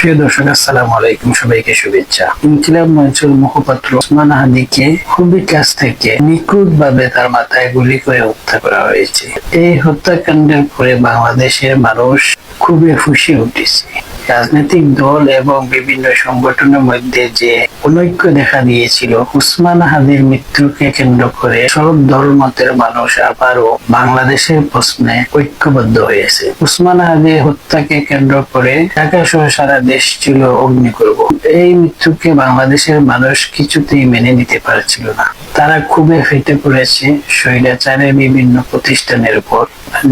প্রিয় দর্শক, আসসালামু আলাইকুম। সবাইকে শুভেচ্ছা। ইনকিলাব মঞ্চের মুখপাত্র ওসমান হাদিকে খুবই কাছ থেকে নিখুঁত ভাবে তার মাথায় গুলি করে হত্যা করা হয়েছে। এই হত্যাকাণ্ডের পরে বাংলাদেশের মানুষ খুবই ফুঁসে উঠেছে। রাজনৈতিক দল এবং বিভিন্ন সংগঠনের মধ্যে যে অনৈক্য দেখা দিয়েছিল, ওসমান হাদির মৃত্যুকে কেন্দ্র করে সব দলমতের মানুষ আবারও বাংলাদেশের প্রশ্নে ঐক্যবদ্ধ হয়েছে। ওসমান হাদির হত্যাকে কেন্দ্র করে ঢাকা সহ সারা দেশ ছিল অগ্নিকর্ব। এই মৃত্যুকে বাংলাদেশের মানুষ কিছুতেই মেনে নিতে পারছিল না। তারা খুবই ফেটে পড়েছে স্বৈরাচারের বিভিন্ন প্রতিষ্ঠানের উপর,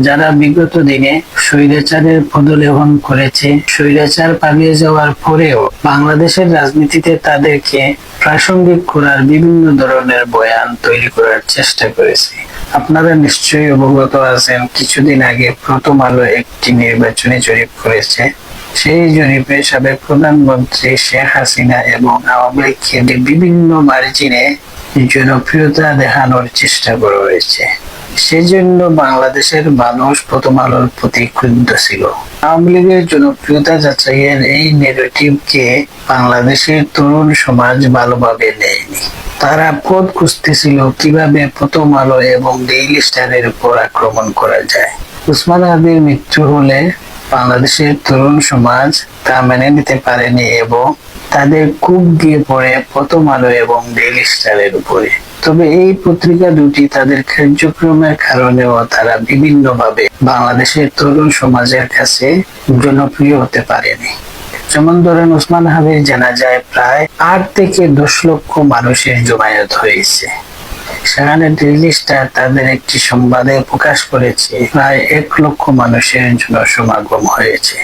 যারা বিগত দিনে স্বৈরাচারের পদলেহন করেছে। স্বৈরাচার পালিয়ে যাওয়ার পরেও বাংলাদেশের রাজনীতিতে তাদেরকে প্রাসঙ্গিক করার বিভিন্ন ধরনের বয়ান তৈরি করার চেষ্টা করেছে। আপনারা নিশ্চয়ই অবগত আছেন, কিছুদিন আগে প্রথম আলো একটি নির্বাচনী জরিপ করেছে। সেই জরিপে সাবেক প্রধানমন্ত্রী শেখ হাসিনা এবং আওয়ামী লীগকে বিভিন্ন মার্জিনে জনপ্রিয়তা দেখানোর চেষ্টা করা হয়েছে। সেজন্য বাংলাদেশের মানুষ প্রথম আলোর প্রতি ক্ষুব্ধ ছিল। আওয়ামী লীগের জনপ্রিয়তা যাচাইয়ের এই নেগেটিভকে বাংলাদেশের তরুণ সমাজ ভালোভাবে নেয়নি। তারা পথ খুঁজতেছিল কিভাবে প্রথম আলো এবং ডেইলি স্টারের উপর আক্রমণ করা যায়। ওসমান হাদির মৃত্যু হলে বাংলাদেশের তরুণ সমাজ তা মেনে নিতে পারেনি এবং তাদের কূপ দিয়ে পড়ে প্রথম আলো এবং ডেইলি স্টারের উপরে। তবে এই পত্রিকা দুটি তাদের কার্যক্রমের কারণেও তারা বিভিন্নভাবে বাংলাদেশের তরুণ সমাজের কাছে জনপ্রিয় হতে পারেনি। যেমন ধরেন, ওসমান হাদির জানাজায় প্রায় 8 থেকে 10 লক্ষ মানুষের জমায়েত হয়েছে। সেখানে ডেইলি স্টার তাদের একটি সংবাদে প্রকাশ করেছে প্রায় 1 লক্ষ মানুষের জনসমাগম হয়েছে।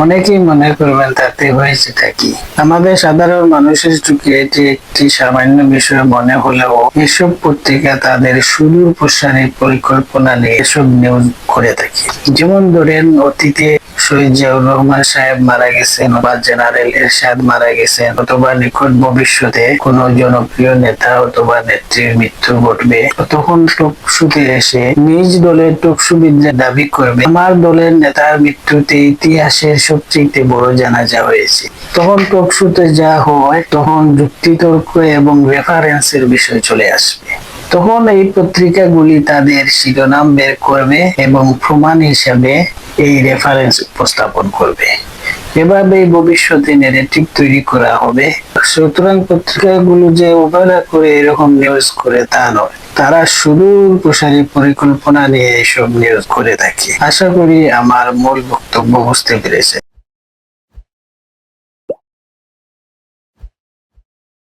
অনেকেই মনে করবেন তাতে হয়েছে কি। আমাদের সাধারণ মানুষের চোখে এটি একটি সামান্য বিষয় মনে হলেও এসব পত্রিকা তাদের সুদূর প্রসারী পরিকল্পনা নিয়ে এসব নিউজ করে থাকে। যেমন ধরেন, অতীতে শহীদ জিয়াউর রহমান সাহেব মারা গেছেন বা জেনারেল এরশাদ মারা গেছেন, অথবা নিকট ভবিষ্যতে কোন জনপ্রিয় নেতা অথবা নেত্রীর মৃত্যু ঘটবে, তখন টকশোতে এসে নিজ দলের টকশোবিদরা দাবি করবে আমার দলের নেতার মৃত্যুতে ইতিহাসের সবচেয়ে বড় জানাজা হয়েছে। তখন টকশোতে যা হয়, তখন যুক্তিতর্ক এবং রেফারেন্সের বিষয় চলে আসবে। তখন এই পত্রিকাগুলি তাদের শিরোনাম বের করবে এবং প্রমাণ হিসাবে এই রেফারেন্স উপস্থাপন করবে। এভাবে ভবিষ্যতে নেগেটিভ তৈরি করা হবে। সুতরাং পত্রিকাগুলো যে অবহেলা করে এরকম নিউজ করে তা নয়, তারা সুদূর প্রসারী পরিকল্পনা নিয়ে এসব নিউজ করে থাকে। আশা করি আমার মূল বক্তব্য বুঝতে পেরেছে।